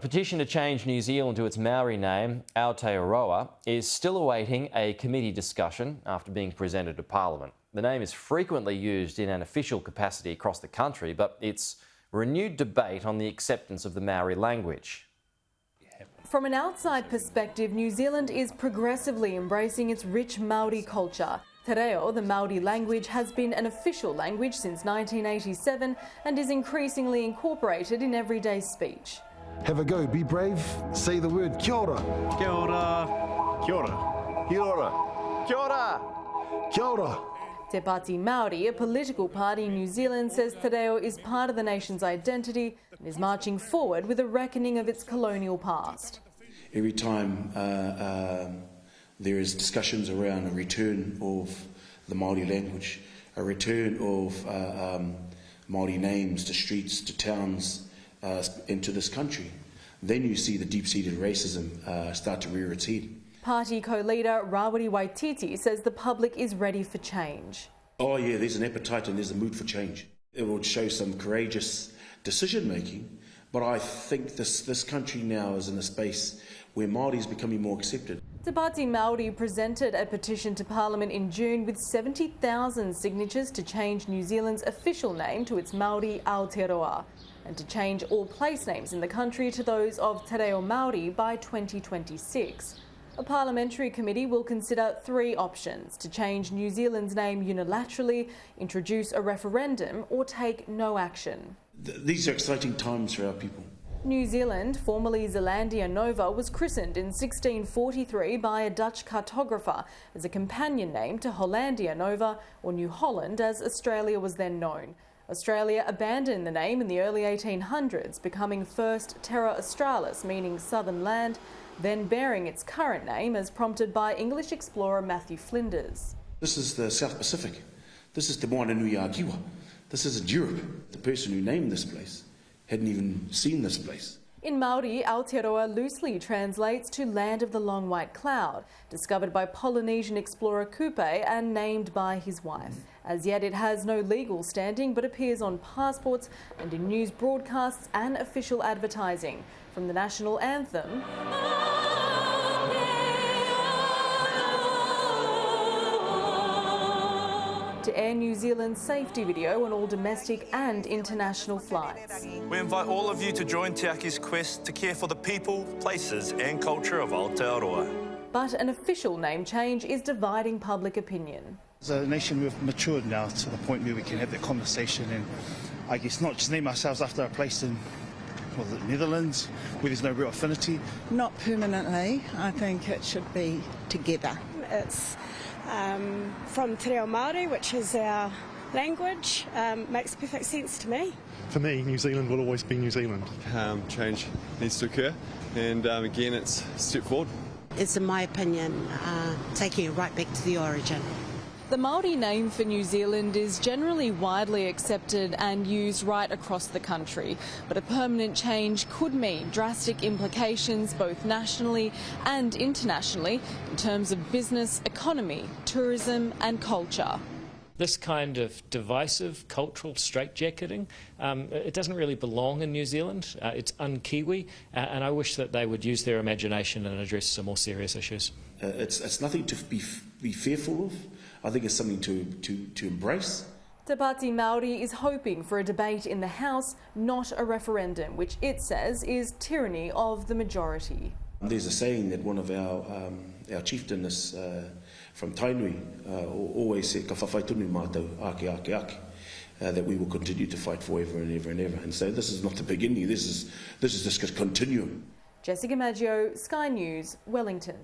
A petition to change New Zealand to its Maori name, Aotearoa, is still awaiting a committee discussion after being presented to Parliament. The name is frequently used in an official capacity across the country, but it's renewed debate on the acceptance of the Maori language. From an outside perspective, New Zealand is progressively embracing its rich Maori culture. Te reo, the Maori language, has been an official language since 1987 and is increasingly incorporated in everyday speech. Have a go, be brave, say the word kia ora. Kia ora. Kia ora. Kia ora. Kia ora. Kia ora. Te Pāti Maori, a political party in New Zealand, says te reo is part of the nation's identity and is marching forward with a reckoning of its colonial past. Every time there is discussions around a return of the Maori language, a return of Maori names to streets, to towns, into this country, then you see the deep-seated racism start to rear its head. Party co-leader Rawiri Waititi says the public is ready for change. Oh yeah, there's an appetite and there's a mood for change. It will show some courageous decision-making, but I think this country now is in a space where Māori is becoming more accepted. Te Pāti Maori presented a petition to Parliament in June with 70,000 signatures to change New Zealand's official name to its Maori Aotearoa and to change all place names in the country to those of Te Reo Māori by 2026. A parliamentary committee will consider three options: to change New Zealand's name unilaterally, introduce a referendum, or take no action. These are exciting times for our people. New Zealand, formerly Zeelandia Nova, was christened in 1643 by a Dutch cartographer as a companion name to Hollandia Nova, or New Holland as Australia was then known. Australia abandoned the name in the early 1800s, becoming first Terra Australis, meaning southern land, then bearing its current name as prompted by English explorer Matthew Flinders. This is the South Pacific. This is Te Moana Nui a Kiwa. This isn't Europe. The person who named this place hadn't even seen this place. In Maori, Aotearoa loosely translates to Land of the Long White Cloud, discovered by Polynesian explorer Kupe and named by his wife. As yet it has no legal standing but appears on passports and in news broadcasts and official advertising. From the national anthem to Air New Zealand's safety video on all domestic and international flights. We invite all of you to join Te Aki's quest to care for the people, places and culture of Aotearoa. But an official name change is dividing public opinion. As a nation, we've matured now to the point where we can have that conversation and I guess not just name ourselves after a place in the Netherlands where there's no real affinity. Not permanently. I think it should be together. It's from Te Reo Māori, which is our language, makes perfect sense to me. For me, New Zealand will always be New Zealand. Change needs to occur, and again, it's a step forward. It's, in my opinion, taking it right back to the origin. The Maori name for New Zealand is generally widely accepted and used right across the country, but a permanent change could mean drastic implications both nationally and internationally in terms of business, economy, tourism and culture. This kind of divisive cultural straitjacketing, it doesn't really belong in New Zealand. It's un-Kiwi, and I wish that they would use their imagination and address some more serious issues. It's nothing to be fearful of. I think it's something to embrace. Te Pāti Maori is hoping for a debate in the House, not a referendum, which it says is tyranny of the majority. There's a saying that one of our chieftains from Tainui always said, ka whawhai tunu mātou, ake, ake, ake, that we will continue to fight forever and ever and ever. And so this is not the beginning, this is just a continuum. Jessica Maggio, Sky News, Wellington.